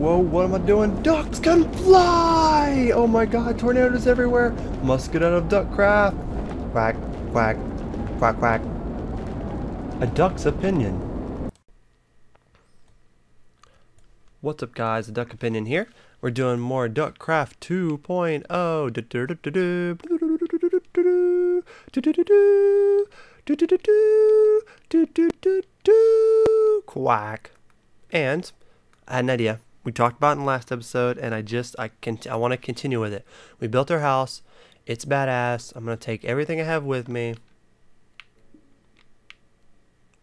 whoa, what am I doing? Ducks can fly! Oh my god, tornadoes everywhere. Must get out of Duckcraft. Quack, quack, quack, quack. A duck's opinion. What's up guys, a duck opinion here. We're doing more Duckcraft 2.0. Quack. And I had an idea. We talked about it in the last episode, and I want to continue with it. We built our house. It's badass. I'm gonna take everything I have with me.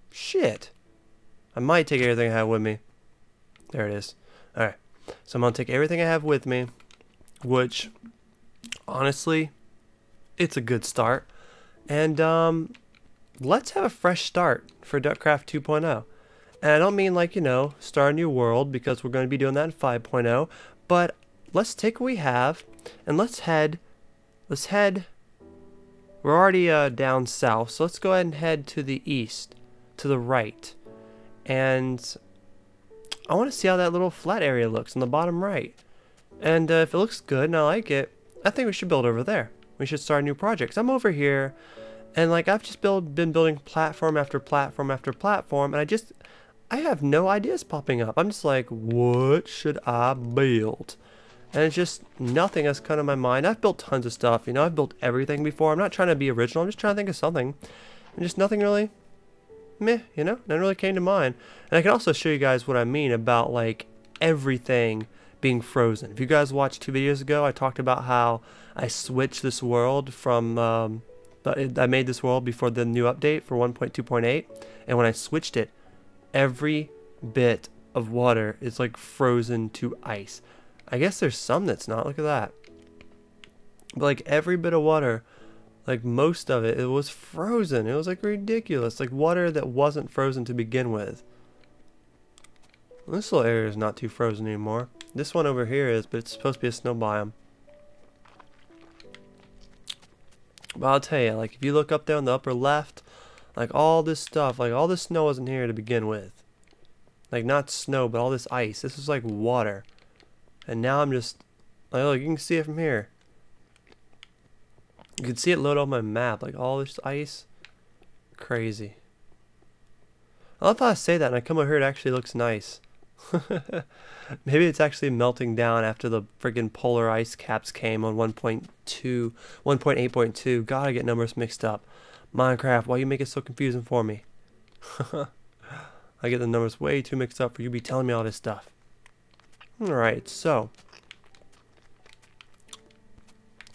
Shit. I might take everything I have with me. There it is. Alright. So I'm gonna take everything I have with me, which honestly, it's a good start. And let's have a fresh start for Duckcraft 2.0. And I don't mean like, you know, start a new world, because we're going to be doing that in 5.0, but let's take what we have and let's head, we're already down south, so let's go ahead and head to the east, to the right. And I want to see how that little flat area looks on the bottom right. And if it looks good and I like it, I think we should build over there. We should start a new project. I'm over here, and like I've just been building platform after platform after platform, and I have no ideas popping up. I'm just like, what should I build? And it's just nothing has come to my mind. I've built tons of stuff, you know, I've built everything before. I'm not trying to be original, I'm just trying to think of something. And just nothing really, meh, you know, nothing really came to mind. And I can also show you guys what I mean about like everything being frozen. If you guys watched 2 videos ago, I talked about how I switched this world from, I made this world before the new update for 1.2.8. And when I switched it, every bit of water is like frozen to ice. I guess there's some that's not. Look at that. But like every bit of water, like most of it, it was frozen. It was like ridiculous. Like water that wasn't frozen to begin with. This little area is not too frozen anymore. This one over here is, but it's supposed to be a snow biome. But I'll tell you, like if you look up there on the upper left, like all this stuff, like all this snow wasn't here to begin with. Like not snow, but all this ice. This was like water. And now I'm just, like look, you can see it from here. You can see it load on my map, like all this ice. Crazy. I love how I say that and I come over here, it actually looks nice. Maybe it's actually melting down after the friggin' polar ice caps came on 1.8.2. God, I get numbers mixed up. Minecraft, why you make it so confusing for me? I get the numbers way too mixed up for you to be telling me all this stuff. Alright, so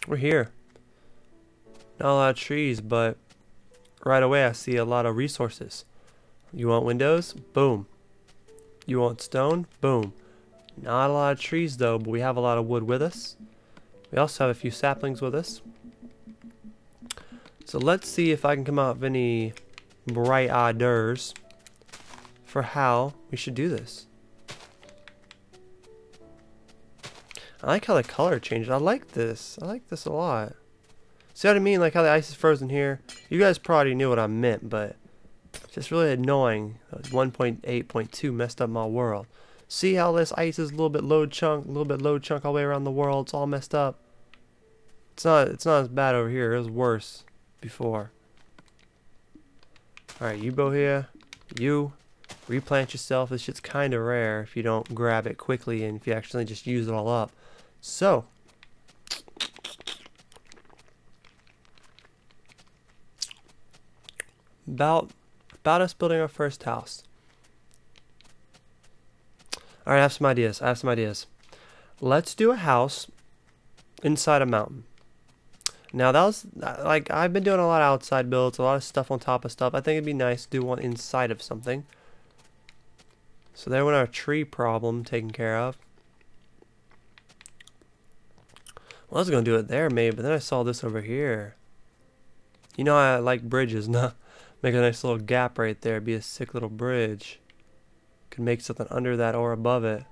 we're here. Not a lot of trees, but right away I see a lot of resources. You want windows? Boom. You want stone? Boom. Not a lot of trees though, but we have a lot of wood with us. We also have a few saplings with us. So let's see if I can come out with any bright ideas for how we should do this. I like how the color changed. I like this. I like this a lot. See what I mean? Like how the ice is frozen here. You guys probably knew what I meant, but it's just really annoying. 1.8.2 messed up my world. See how this ice is a little bit load chunk all the way around the world. It's all messed up. It's not as bad over here. It was worse before. Alright, you go here. You replant yourself. This shit's kind of rare if you don't grab it quickly and if you actually just use it all up. So about us building our first house. Alright, I have some ideas. Let's do a house inside a mountain. Now that was, like, I've been doing a lot of outside builds, a lot of stuff on top of stuff. I think it'd be nice to do one inside of something. So there went our tree problem taken care of. Well, I was going to do it there maybe, but then I saw this over here. You know I like bridges, nah? Make a nice little gap right there, be a sick little bridge. Could make something under that or above it.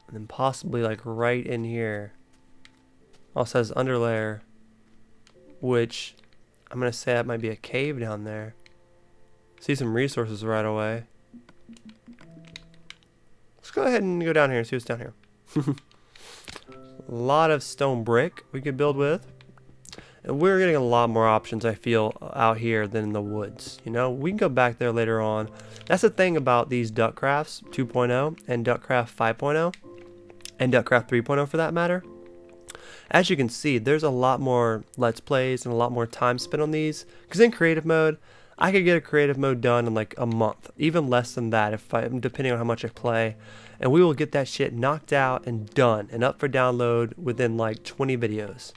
And then possibly like right in here. Also has underlayer, which I'm going to say that might be a cave down there. See some resources right away. Let's go ahead and go down here and see what's down here. A lot of stone brick we could build with. And we're getting a lot more options, I feel, out here than in the woods. You know, we can go back there later on. That's the thing about these Duckcrafts 2.0 and Duckcraft 5.0 and Duckcraft 3.0 for that matter. As you can see, there's a lot more Let's Plays and a lot more time spent on these. Because in creative mode, I could get a creative mode done in like a month. Even less than that, depending on how much I play. And we will get that shit knocked out and done and up for download within like 20 videos.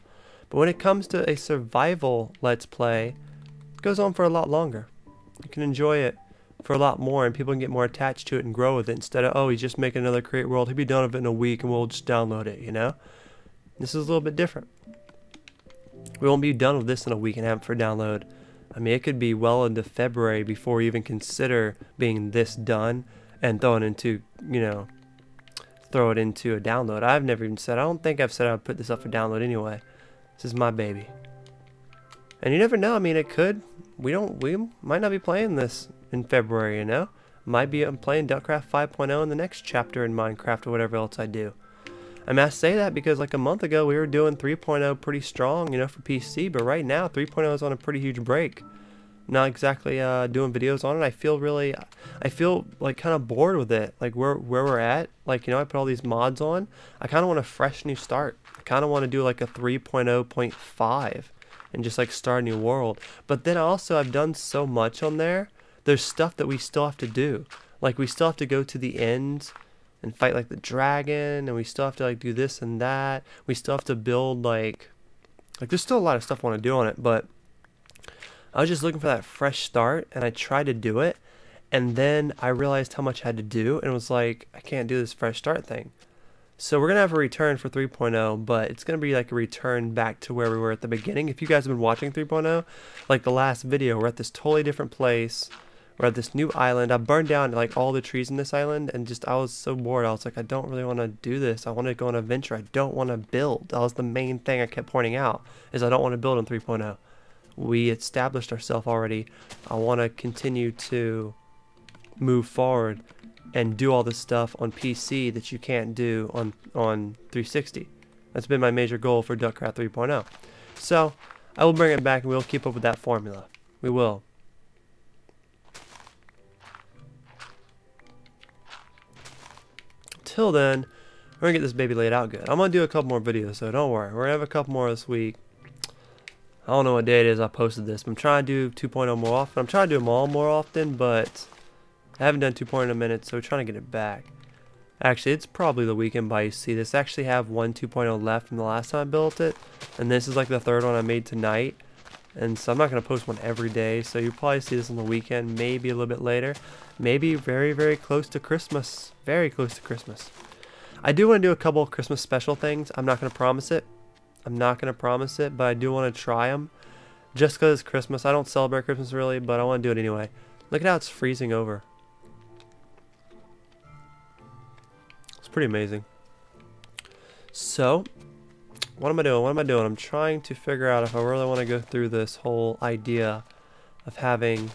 But when it comes to a survival Let's Play, it goes on for a lot longer. You can enjoy it for a lot more and people can get more attached to it and grow with it instead of, oh, he's just making another create world, he'll be done with it in a week and we'll just download it, you know? This is a little bit different. We won't be done with this in a week and have it for download. I mean, it could be well into February before we even consider being this done and throw it into, you know, throw it into a download. I've never even said, I don't think I've said I'd put this up for download anyway. This is my baby. And you never know, I mean, it could. We might not be playing this in February, you know? Might be playing Duckcraft 5.0 in the next chapter in Minecraft or whatever else I do. I mean, I say that because like a month ago we were doing 3.0 pretty strong, you know, for PC, but right now 3.0 is on a pretty huge break. Not exactly doing videos on it. I feel like kind of bored with it, like where we're at. Like, you know, I put all these mods on. I kind of want a fresh new start. I kind of want to do like a 3.0.5 and just like start a new world. But then also I've done so much on there. There's stuff that we still have to do. Like we still have to go to the end and fight like the dragon, and we still have to like do this and that. We still have to build like there's still a lot of stuff I want to do on it, but I was just looking for that fresh start and I tried to do it, and then I realized how much I had to do and it was like, I can't do this fresh start thing. So we're gonna have a return for 3.0, but it's gonna be like a return back to where we were at the beginning. If you guys have been watching 3.0, like the last video, we're at this totally different place. We're at this new island. I burned down like all the trees in this island and just I was so bored. I was like, I don't really want to do this. I want to go on an adventure. I don't want to build. That was the main thing I kept pointing out, is I don't want to build in 3.0. We established ourselves already. I want to continue to move forward and do all this stuff on PC that you can't do on 360. That's been my major goal for Duckcraft 3.0. So I will bring it back and we'll keep up with that formula. We will. Till then, we're gonna get this baby laid out good. I'm gonna do a couple more videos, so don't worry. We're gonna have a couple more this week. I don't know what day it is I posted this, but I'm trying to do 2.0 more often. I'm trying to do them all more often, but I haven't done 2.0 in a minute, so we're trying to get it back. Actually, it's probably the weekend by you see this. I actually have one 2.0 left from the last time I built it, and this is like the third one I made tonight. And so I'm not going to post one every day, so you'll probably see this on the weekend, maybe a little bit later. Maybe very, very close to Christmas. Very close to Christmas. I do want to do a couple of Christmas special things. I'm not going to promise it. I'm not going to promise it, but I do want to try them. Just because it's Christmas. I don't celebrate Christmas really, but I want to do it anyway. Look at how it's freezing over. It's pretty amazing. So, what am I doing? What am I doing? I'm trying to figure out if I really want to go through this whole idea of having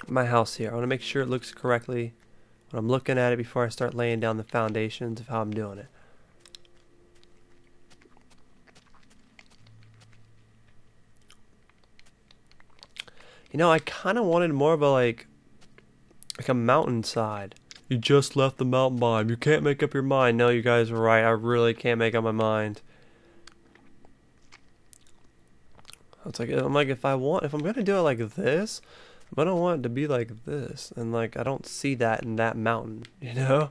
my house here. I want to make sure it looks correctly when I'm looking at it before I start laying down the foundations of how I'm doing it. You know, I kind of wanted more of a like a mountainside. You just left the mountain biome. You can't make up your mind. No, you guys are right. I really can't make up my mind. It's like, I'm like, if I'm gonna do it like this, I don't want it to be like this. And like, I don't see that in that mountain, you know?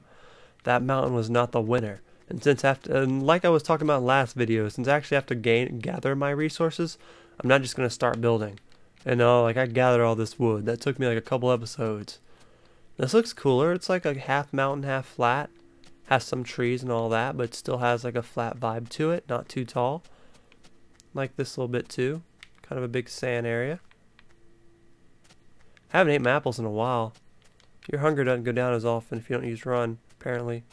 That mountain was not the winner. And since and like I was talking about in the last video, since I actually have to gather my resources, I'm not just gonna start building. You know, like I gathered all this wood. That took me like a couple episodes. This looks cooler. It's like a half mountain, half flat. Has some trees and all that, but still has like a flat vibe to it. Not too tall. Like this little bit too. Kind of a big sand area. I haven't ate my apples in a while. Your hunger doesn't go down as often if you don't use run, apparently.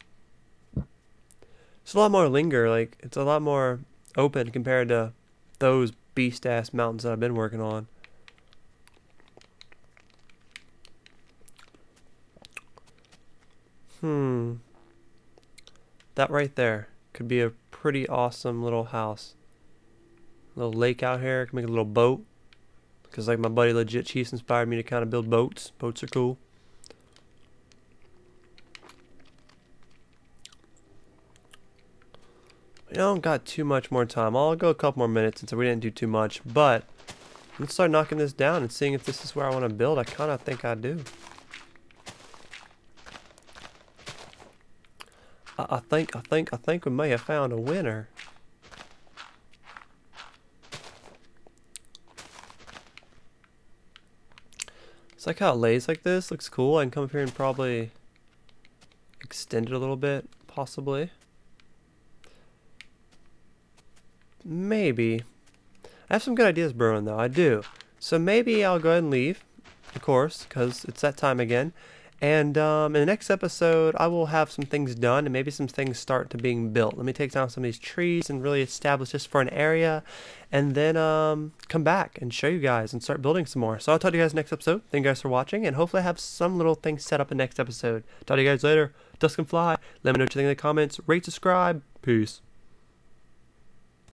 It's a lot more linger, like it's a lot more open compared to those beast ass mountains that I've been working on. That right there could be a pretty awesome little house. Little lake out here. Can make a little boat. Because like my buddy Legit Chiefs inspired me to kind of build boats. Boats are cool. We don't got too much more time. I'll go a couple more minutes since we didn't do too much. But let's start knocking this down and seeing if this is where I want to build. I kind of think I do. I think we may have found a winner. It's like how it lays like this. Looks cool. I can come up here and probably extend it a little bit, possibly. Maybe. I have some good ideas brewing though. I do. So maybe I'll go ahead and leave, of course, because it's that time again. And in the next episode, I will have some things done and maybe some things start to being built. Let me take down some of these trees and really establish this for an area. And then come back and show you guys and start building some more. So I'll talk to you guys next episode. Thank you guys for watching. And hopefully I have some little things set up in the next episode. Talk to you guys later. Dusk and fly. Let me know what you think in the comments. Rate, subscribe. Peace.